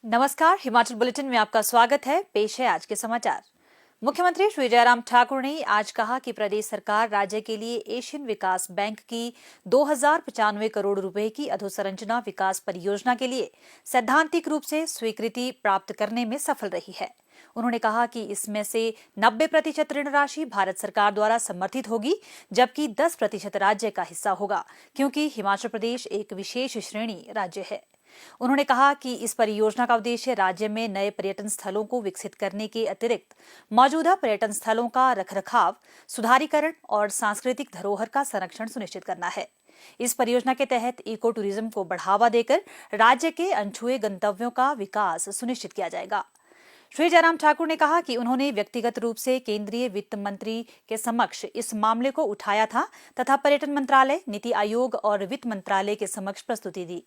नमस्कार, हिमाचल बुलेटिन में आपका स्वागत है। पेश है आज के समाचार। मुख्यमंत्री श्री जयराम ठाकुर ने आज कहा कि प्रदेश सरकार राज्य के लिए एशियन विकास बैंक की 2095 करोड़ रुपए की अधोसंरचना विकास परियोजना के लिए सैद्धांतिक रूप से स्वीकृति प्राप्त करने में सफल रही है। उन्होंने कहा कि इसमें से 90% ऋण राशि भारत सरकार द्वारा समर्थित होगी, जबकि 10% राज्य का हिस्सा होगा, क्योंकि हिमाचल प्रदेश एक विशेष श्रेणी राज्य है। उन्होंने कहा कि इस परियोजना का उद्देश्य राज्य में नए पर्यटन स्थलों को विकसित करने के अतिरिक्त मौजूदा पर्यटन स्थलों का रखरखाव, सुधारीकरण और सांस्कृतिक धरोहर का संरक्षण सुनिश्चित करना है। इस परियोजना के तहत इको टूरिज्म को बढ़ावा देकर राज्य के अनछुए गंतव्यों का विकास सुनिश्चित किया जाएगा। श्री जयराम ठाकुर ने कहा कि उन्होंने व्यक्तिगत रूप से केंद्रीय वित्त मंत्री के समक्ष इस मामले को उठाया था तथा पर्यटन मंत्रालय, नीति आयोग और वित्त मंत्रालय के समक्ष प्रस्तुति दी।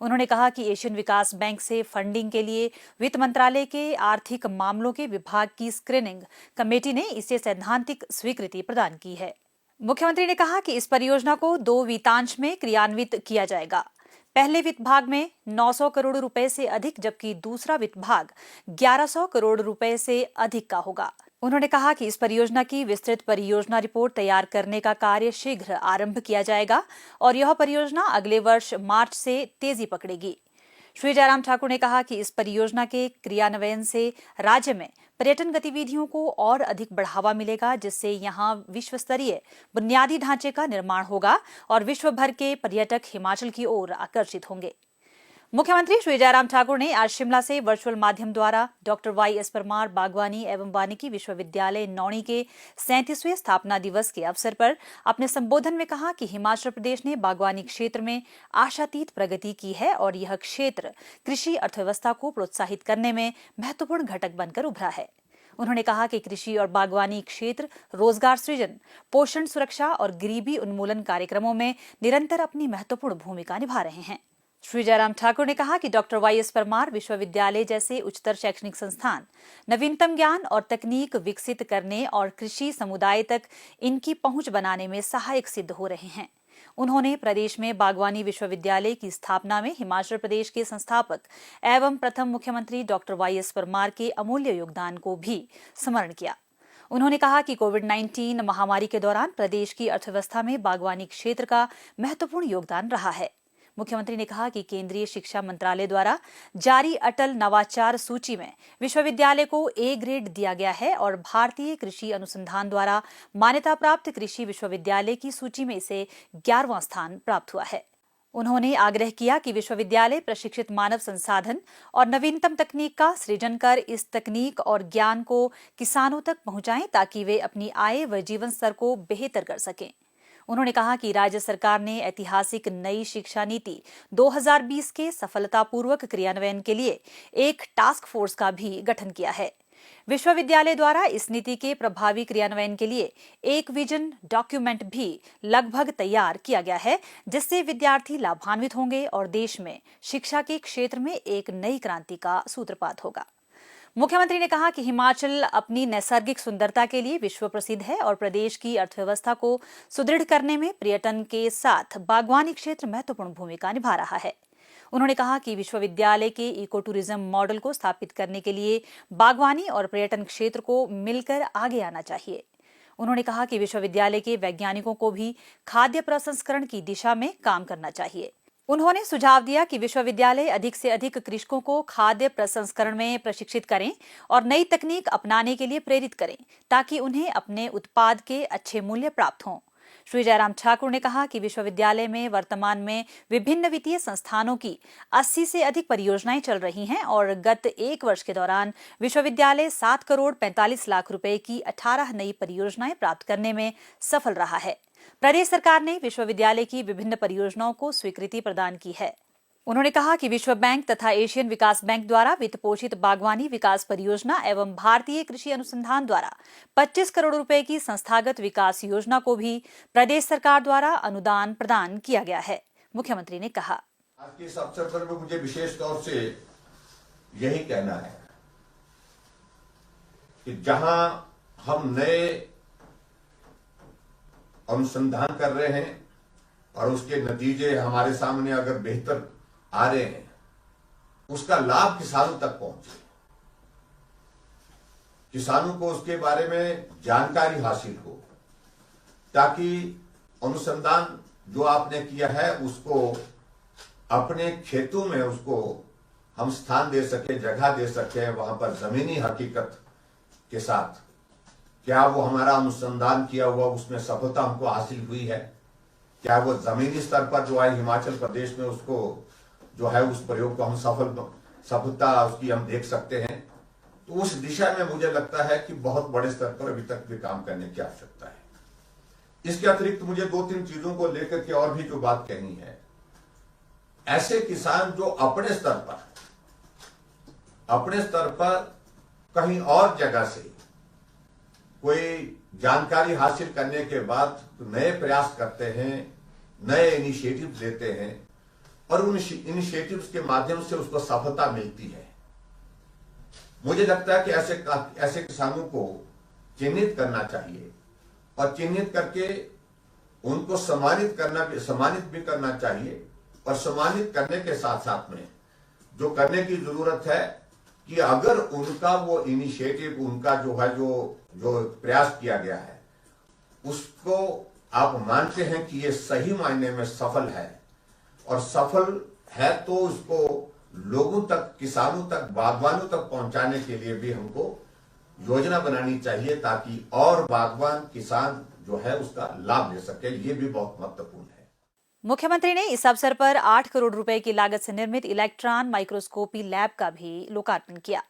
उन्होंने कहा कि एशियन विकास बैंक से फंडिंग के लिए वित्त मंत्रालय के आर्थिक मामलों के विभाग की स्क्रीनिंग कमेटी ने इसे सैद्धांतिक स्वीकृति प्रदान की है। मुख्यमंत्री ने कहा कि इस परियोजना को 2 वित्तांश में क्रियान्वित किया जाएगा। पहले वित्त भाग में 900 करोड़ रुपए से अधिक, जबकि दूसरा वित्त भाग 1100 करोड़ रुपए से अधिक का होगा। उन्होंने कहा कि इस परियोजना की विस्तृत परियोजना रिपोर्ट तैयार करने का कार्य शीघ्र आरंभ किया जाएगा और यह परियोजना अगले वर्ष मार्च से तेजी पकड़ेगी। श्री जयराम ठाकुर ने कहा कि इस परियोजना के क्रियान्वयन से राज्य में पर्यटन गतिविधियों को और अधिक बढ़ावा मिलेगा, जिससे यहां विश्व स्तरीय बुनियादी ढांचे का निर्माण होगा और विश्व भर के पर्यटक हिमाचल की ओर आकर्षित होंगे। मुख्यमंत्री श्री जयराम ठाकुर ने आज शिमला से वर्चुअल माध्यम द्वारा डॉक्टर वाई.एस. परमार बागवानी एवं वानिकी विश्वविद्यालय नौणी के 37वें स्थापना दिवस के अवसर पर अपने संबोधन में कहा कि हिमाचल प्रदेश ने बागवानी क्षेत्र में आशातीत प्रगति की है और यह क्षेत्र कृषि अर्थव्यवस्था को प्रोत्साहित करने में महत्वपूर्ण घटक बनकर उभरा है। उन्होंने कहा कि कृषि और बागवानी क्षेत्र रोजगार सृजन, पोषण सुरक्षा और गरीबी उन्मूलन कार्यक्रमों में निरंतर अपनी महत्वपूर्ण भूमिका निभा रहे हैं। श्री जयराम ठाकुर ने कहा कि डॉक्टर वाई.एस. परमार विश्वविद्यालय जैसे उच्चतर शैक्षणिक संस्थान नवीनतम ज्ञान और तकनीक विकसित करने और कृषि समुदाय तक इनकी पहुंच बनाने में सहायक सिद्ध हो रहे हैं। उन्होंने प्रदेश में बागवानी विश्वविद्यालय की स्थापना में हिमाचल प्रदेश के संस्थापक एवं प्रथम मुख्यमंत्री डॉक्टर वाई.एस. परमार के अमूल्य योगदान को भी स्मरण किया। उन्होंने कहा कि कोविड-19 महामारी के दौरान प्रदेश की अर्थव्यवस्था में बागवानी क्षेत्र का महत्वपूर्ण योगदान रहा है। मुख्यमंत्री ने कहा कि केंद्रीय शिक्षा मंत्रालय द्वारा जारी अटल नवाचार सूची में विश्वविद्यालय को ए ग्रेड दिया गया है और भारतीय कृषि अनुसंधान द्वारा मान्यता प्राप्त कृषि विश्वविद्यालय की सूची में इसे 11वां स्थान प्राप्त हुआ है। उन्होंने आग्रह किया कि विश्वविद्यालय प्रशिक्षित मानव संसाधन और नवीनतम तकनीक का सृजन कर इस तकनीक और ज्ञान को किसानों तक पहुंचाएं, ताकि वे अपनी आय व जीवन स्तर को बेहतर कर सकें। उन्होंने कहा कि राज्य सरकार ने ऐतिहासिक नई शिक्षा नीति 2020 के सफलतापूर्वक क्रियान्वयन के लिए एक टास्क फोर्स का भी गठन किया है। विश्वविद्यालय द्वारा इस नीति के प्रभावी क्रियान्वयन के लिए एक विजन डॉक्यूमेंट भी लगभग तैयार किया गया है, जिससे विद्यार्थी लाभान्वित होंगे और देश में शिक्षा के क्षेत्र में एक नई क्रांति का सूत्रपात होगा। मुख्यमंत्री ने कहा कि हिमाचल अपनी नैसर्गिक सुंदरता के लिए विश्व प्रसिद्ध है और प्रदेश की अर्थव्यवस्था को सुदृढ़ करने में पर्यटन के साथ बागवानी क्षेत्र महत्वपूर्ण भूमिका निभा रहा है। उन्होंने कहा कि विश्वविद्यालय के इको टूरिज्म मॉडल को स्थापित करने के लिए बागवानी और पर्यटन क्षेत्र को मिलकर आगे आना चाहिए। उन्होंने कहा कि विश्वविद्यालय के वैज्ञानिकों को भी खाद्य प्रसंस्करण की दिशा में काम करना चाहिए। उन्होंने सुझाव दिया कि विश्वविद्यालय अधिक से अधिक कृषकों को खाद्य प्रसंस्करण में प्रशिक्षित करें और नई तकनीक अपनाने के लिए प्रेरित करें, ताकि उन्हें अपने उत्पाद के अच्छे मूल्य प्राप्त हों। श्री जयराम ठाकुर ने कहा कि विश्वविद्यालय में वर्तमान में विभिन्न वित्तीय संस्थानों की 80 से अधिक परियोजनाएं चल रही हैं और गत 1 वर्ष के दौरान विश्वविद्यालय 7 करोड़ 45 लाख रुपए की 18 नई परियोजनाएं प्राप्त करने में सफल रहा है। प्रदेश सरकार ने विश्वविद्यालय की विभिन्न परियोजनाओं को स्वीकृति प्रदान की है। उन्होंने कहा कि विश्व बैंक तथा एशियन विकास बैंक द्वारा वित्त पोषित बागवानी विकास परियोजना एवं भारतीय कृषि अनुसंधान द्वारा 25 करोड़ रुपए की संस्थागत विकास योजना को भी प्रदेश सरकार द्वारा अनुदान प्रदान किया गया है। मुख्यमंत्री ने कहा, आज के इस अवसर पर मुझे विशेष तौर से यही कहना है कि जहां हम नए अनुसंधान कर रहे हैं और उसके नतीजे हमारे सामने अगर बेहतर आ रहे हैं उसका लाभ किसानों तक पहुंचे, किसानों को उसके बारे में जानकारी हासिल हो, ताकि अनुसंधान जो आपने किया है उसको अपने खेतों में उसको हम स्थान दे सके, जगह दे सके, वहां पर जमीनी हकीकत के साथ क्या वो हमारा अनुसंधान किया हुआ उसमें सफलता हमको हासिल हुई है, क्या वो जमीनी स्तर पर जो है हिमाचल प्रदेश में उसको जो है उस प्रयोग को हम सफलता उसकी हम देख सकते हैं। तो उस दिशा में मुझे लगता है कि बहुत बड़े स्तर पर अभी तक भी काम करने की आवश्यकता है। इसके अतिरिक्त मुझे 2-3 चीजों को लेकर के और भी जो बात कहनी है, ऐसे किसान जो अपने स्तर पर कहीं और जगह से कोई जानकारी हासिल करने के बाद नए प्रयास करते हैं, नए इनिशिएटिव लेते हैं और उन इनिशिएटिव्स के माध्यम से उसको सफलता मिलती है, मुझे लगता है कि ऐसे किसानों को चिन्हित करना चाहिए और चिन्हित करके उनको सम्मानित भी करना चाहिए। और सम्मानित करने के साथ साथ में जो करने की जरूरत है कि अगर उनका वो इनिशिएटिव, उनका जो है जो प्रयास किया गया है उसको आप मानते हैं कि ये सही मायने में सफल है और सफल है, तो उसको लोगों तक, किसानों तक, बागवानों तक पहुंचाने के लिए भी हमको योजना बनानी चाहिए, ताकि और बागवान किसान जो है उसका लाभ ले सके। ये भी बहुत महत्वपूर्ण है। मुख्यमंत्री ने इस अवसर पर 8 करोड़ रुपए की लागत से निर्मित इलेक्ट्रॉन माइक्रोस्कोपी लैब का भी लोकार्पण किया।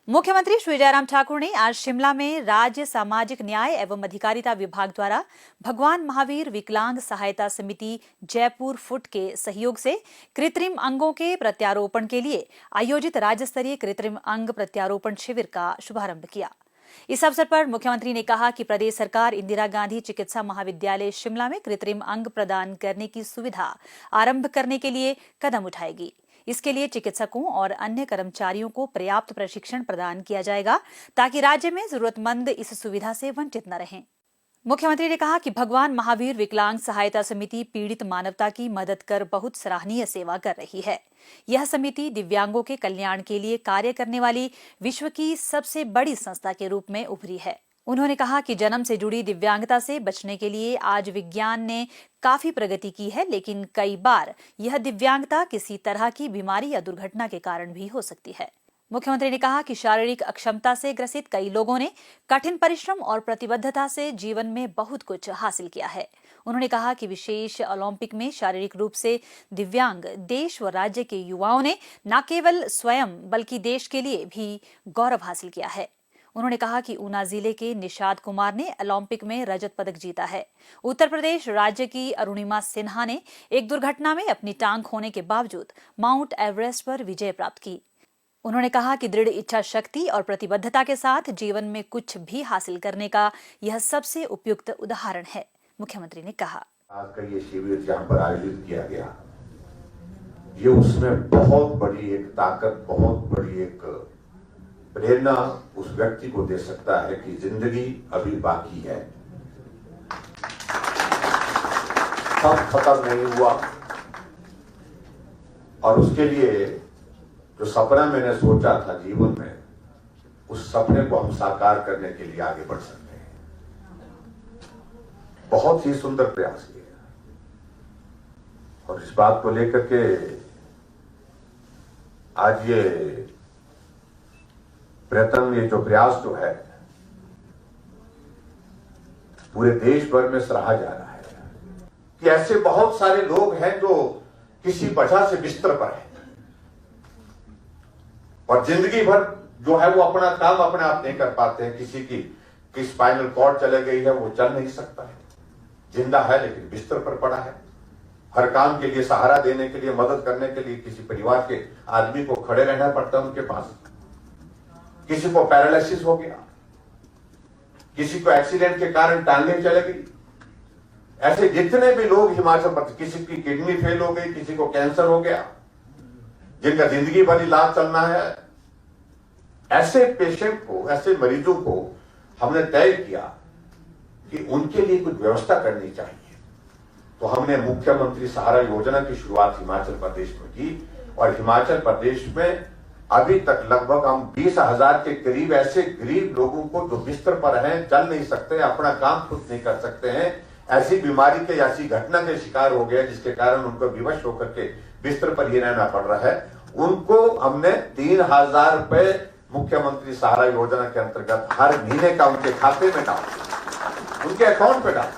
मुख्यमंत्री श्री जयराम ठाकुर ने आज शिमला में राज्य सामाजिक न्याय एवं अधिकारिता विभाग द्वारा भगवान महावीर विकलांग सहायता समिति जयपुर फुट के सहयोग से कृत्रिम अंगों के प्रत्यारोपण के लिए आयोजित राज्य स्तरीय कृत्रिम अंग प्रत्यारोपण शिविर का शुभारंभ किया। इस अवसर पर मुख्यमंत्री ने कहा कि प्रदेश सरकार इंदिरा गांधी चिकित्सा महाविद्यालय शिमला में कृत्रिम अंग प्रदान करने की सुविधा आरंभ करने के लिए कदम उठाएगी। इसके लिए चिकित्सकों और अन्य कर्मचारियों को पर्याप्त प्रशिक्षण प्रदान किया जाएगा ताकि राज्य में जरूरतमंद इस सुविधा से वंचित न रहें। मुख्यमंत्री ने कहा कि भगवान महावीर विकलांग सहायता समिति पीड़ित मानवता की मदद कर बहुत सराहनीय सेवा कर रही है। यह समिति दिव्यांगों के कल्याण के लिए कार्य करने वाली विश्व की सबसे बड़ी संस्था के रूप में उभरी है। उन्होंने कहा कि जन्म से जुड़ी दिव्यांगता से बचने के लिए आज विज्ञान ने काफी प्रगति की है, लेकिन कई बार यह दिव्यांगता किसी तरह की बीमारी या दुर्घटना के कारण भी हो सकती है। मुख्यमंत्री ने कहा कि शारीरिक अक्षमता से ग्रसित कई लोगों ने कठिन परिश्रम और प्रतिबद्धता से जीवन में बहुत कुछ हासिल किया है। उन्होंने कहा कि विशेष ओलंपिक में शारीरिक रूप से दिव्यांग देश व राज्य के युवाओं ने न केवल स्वयं बल्कि देश के लिए भी गौरव हासिल किया है। उन्होंने कहा कि ऊना जिले के निषाद कुमार ने ओलंपिक में रजत पदक जीता है। उत्तर प्रदेश राज्य की अरुणिमा सिन्हा ने एक दुर्घटना में अपनी टांग खोने के बावजूद माउंट एवरेस्ट पर विजय प्राप्त की। उन्होंने कहा कि दृढ़ इच्छा शक्ति और प्रतिबद्धता के साथ जीवन में कुछ भी हासिल करने का यह सबसे उपयुक्त उदाहरण है। मुख्यमंत्री ने कहा, आज का ये शिविर जहाँ पर आयोजित किया गया, ये उसमें बहुत बड़ी एक ताकत, बहुत बड़ी एक प्रेरणा उस व्यक्ति को दे सकता है कि जिंदगी अभी बाकी है, सब खत्म नहीं हुआ। और उसके लिए जो सपना मैंने सोचा था जीवन में, उस सपने को हम साकार करने के लिए आगे बढ़ सकते हैं। बहुत ही सुंदर प्रयास किया और इस बात को लेकर के आज ये प्रयत्न, ये जो प्रयास जो है पूरे देश भर में सराहा जा रहा है कि ऐसे बहुत सारे लोग हैं जो किसी वजह से बिस्तर पर हैं और जिंदगी भर जो है वो अपना काम अपने आप नहीं कर पाते हैं। किसी की स्पाइनल कॉर्ड चले गई है, वो चल नहीं सकता है, जिंदा है लेकिन बिस्तर पर पड़ा है। हर काम के लिए सहारा देने के लिए, मदद करने के लिए किसी परिवार के आदमी को खड़े रहना पड़ता है उनके पास। किसी को पैरालिसिस हो गया, किसी को एक्सीडेंट के कारण टांगें चले गई। ऐसे जितने भी लोग हिमाचल प्रदेश, किसी की किडनी फेल हो गई, किसी को कैंसर हो गया, जिनका जिंदगी भर इलाज चलना है, ऐसे पेशेंट को, ऐसे मरीजों को हमने तय किया कि उनके लिए कुछ व्यवस्था करनी चाहिए। तो हमने मुख्यमंत्री सहारा योजना की शुरुआत हिमाचल प्रदेश में की और हिमाचल प्रदेश में अभी तक लगभग हम 20,000 के करीब ऐसे गरीब लोगों को जो बिस्तर पर हैं, चल नहीं सकते, अपना काम खुद नहीं कर सकते हैं, ऐसी बीमारी के ऐसी घटना के शिकार हो गए जिसके कारण उनको विवश होकर के बिस्तर पर ही रहना पड़ रहा है, उनको हमने 3,000 रुपए मुख्यमंत्री सहारा योजना के अंतर्गत हर महीने का उनके खाते में डाल, उनके अकाउंट पे डाल।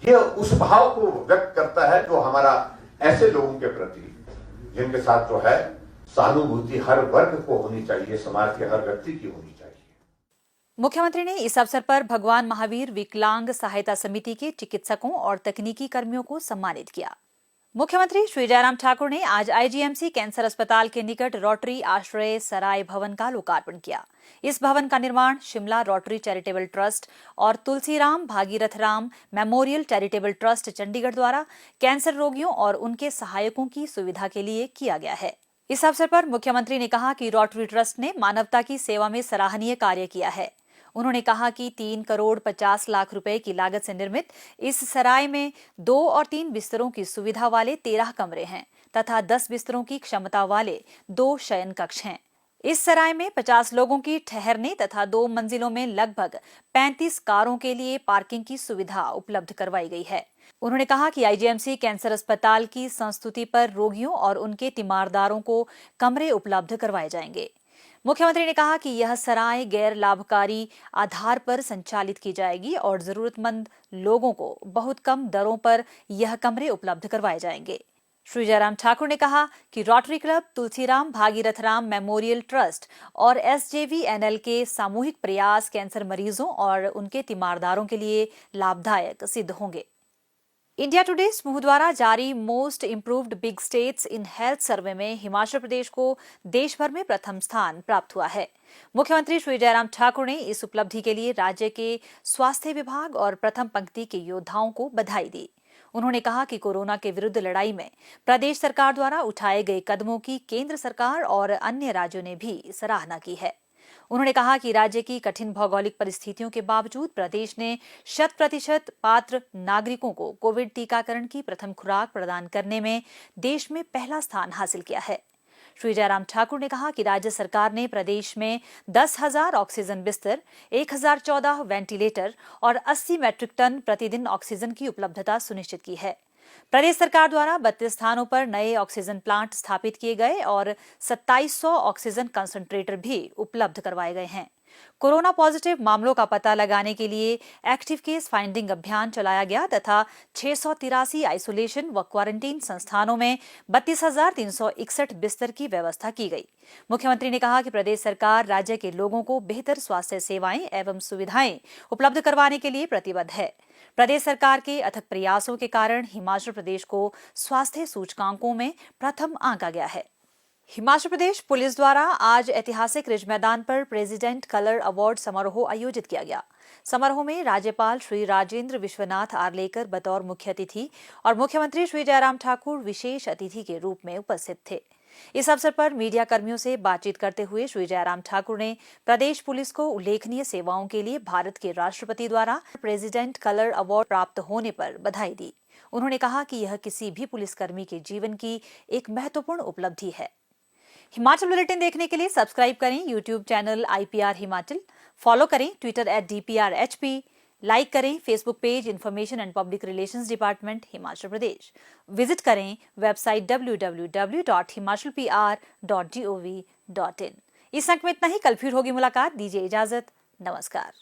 ये उस भाव को व्यक्त करता है जो हमारा ऐसे लोगों के प्रति जिनके साथ जो है सहानुभूति हर वर्ग को होनी चाहिए, समाज के हर व्यक्ति की होनी चाहिए। मुख्यमंत्री ने इस अवसर पर भगवान महावीर विकलांग सहायता समिति के चिकित्सकों और तकनीकी कर्मियों को सम्मानित किया। मुख्यमंत्री श्री जयराम ठाकुर ने आज आईजीएमसी कैंसर अस्पताल के निकट रोटरी आश्रय सराय भवन का लोकार्पण किया। इस भवन का निर्माण शिमला रोटरी चैरिटेबल ट्रस्ट और Tulsiram Bhagirath Ram memorial charitable trust Chandigarh द्वारा कैंसर रोगियों और उनके सहायकों की सुविधा के लिए किया गया है। इस अवसर पर मुख्यमंत्री ने कहा कि रोटरी ट्रस्ट ने मानवता की सेवा में सराहनीय कार्य किया है। उन्होंने कहा कि 3 करोड़ 50 लाख रुपए की लागत से निर्मित इस सराय में 2 और 3 बिस्तरों की सुविधा वाले 13 कमरे हैं तथा 10 बिस्तरों की क्षमता वाले 2 शयन कक्ष हैं। इस सराय में 50 लोगों की ठहरने तथा 2 मंजिलों में लगभग 35 कारों के लिए पार्किंग की सुविधा उपलब्ध करवाई गई है। उन्होंने कहा कि आईजीएमसी कैंसर अस्पताल की संस्तुति पर रोगियों और उनके तीमारदारों को कमरे उपलब्ध करवाए जाएंगे। मुख्यमंत्री ने कहा कि यह सराय गैर लाभकारी आधार पर संचालित की जाएगी और जरूरतमंद लोगों को बहुत कम दरों पर यह कमरे उपलब्ध करवाए जाएंगे। श्री जयराम ठाकुर ने कहा कि rotary club, Tulsiram Bhagirath Ram memorial trust और SJVNL के सामूहिक प्रयास कैंसर मरीजों और उनके तीमारदारों के लिए लाभदायक सिद्ध होंगे। इंडिया टुडे समूह द्वारा जारी most improved big states in health survey में हिमाचल प्रदेश को देश भर में प्रथम स्थान प्राप्त हुआ है। मुख्यमंत्री श्री जयराम ठाकुर ने इस उपलब्धि के लिए राज्य के स्वास्थ्य विभाग और प्रथम पंक्ति के योद्धाओं को बधाई दी। उन्होंने कहा कि कोरोना के विरुद्ध लड़ाई में प्रदेश सरकार द्वारा उठाए गए कदमों की केंद्र सरकार और अन्य राज्यों ने भी सराहना की है। उन्होंने कहा कि राज्य की कठिन भौगोलिक परिस्थितियों के बावजूद प्रदेश ने 100% पात्र नागरिकों को कोविड टीकाकरण की प्रथम खुराक प्रदान करने में देश में पहला स्थान हासिल किया है। श्री जयराम ठाकुर ने कहा कि राज्य सरकार ने प्रदेश में 10,000 ऑक्सीजन बिस्तर, 1,014 वेंटिलेटर और 80 मैट्रिक टन प्रतिदिन ऑक्सीजन की उपलब्धता सुनिश्चित की है। प्रदेश सरकार द्वारा 32 स्थानों पर नए ऑक्सीजन प्लांट स्थापित किए गए और 2700 ऑक्सीजन कंसंट्रेटर भी उपलब्ध करवाए गए हैं। कोरोना पॉजिटिव मामलों का पता लगाने के लिए एक्टिव केस फाइंडिंग अभियान चलाया गया तथा 683 आइसोलेशन व क्वारंटीन संस्थानों में 32,361 बिस्तर की व्यवस्था की गई। मुख्यमंत्री ने कहा कि प्रदेश सरकार राज्य के लोगों को बेहतर स्वास्थ्य सेवाएं एवं सुविधाएं उपलब्ध करवाने के लिए प्रतिबद्ध है। प्रदेश सरकार के अथक प्रयासों के कारण हिमाचल प्रदेश को स्वास्थ्य सूचकांकों में प्रथम आंका गया है। हिमाचल प्रदेश पुलिस द्वारा आज ऐतिहासिक रिज मैदान पर प्रेसिडेंट कलर अवार्ड समारोह आयोजित किया गया। समारोह में राज्यपाल श्री राजेंद्र विश्वनाथ आर्लेकर बतौर मुख्य अतिथि और मुख्यमंत्री श्री जयराम ठाकुर विशेष अतिथि के रूप में उपस्थित थे। इस अवसर पर मीडिया कर्मियों से बातचीत करते हुए श्री जयराम ठाकुर ने प्रदेश पुलिस को उल्लेखनीय सेवाओं के लिए भारत के राष्ट्रपति द्वारा प्रेसिडेंट कलर अवार्ड प्राप्त होने पर बधाई दी। उन्होंने कहा कि यह किसी भी पुलिसकर्मी के जीवन की एक महत्वपूर्ण उपलब्धि है। हिमाचल बुलेटिन देखने के लिए सब्सक्राइब करें YouTube channel IPR Himachal, follow करें ट्विटर @DPRHP, लाइक करें Facebook page information and public relations department Himachal Pradesh, visit करें वेबसाइट www.himachalpr.gov.in। इस अंक में इतना ही। कल फिर होगी मुलाकात। दीजिए इजाजत। नमस्कार।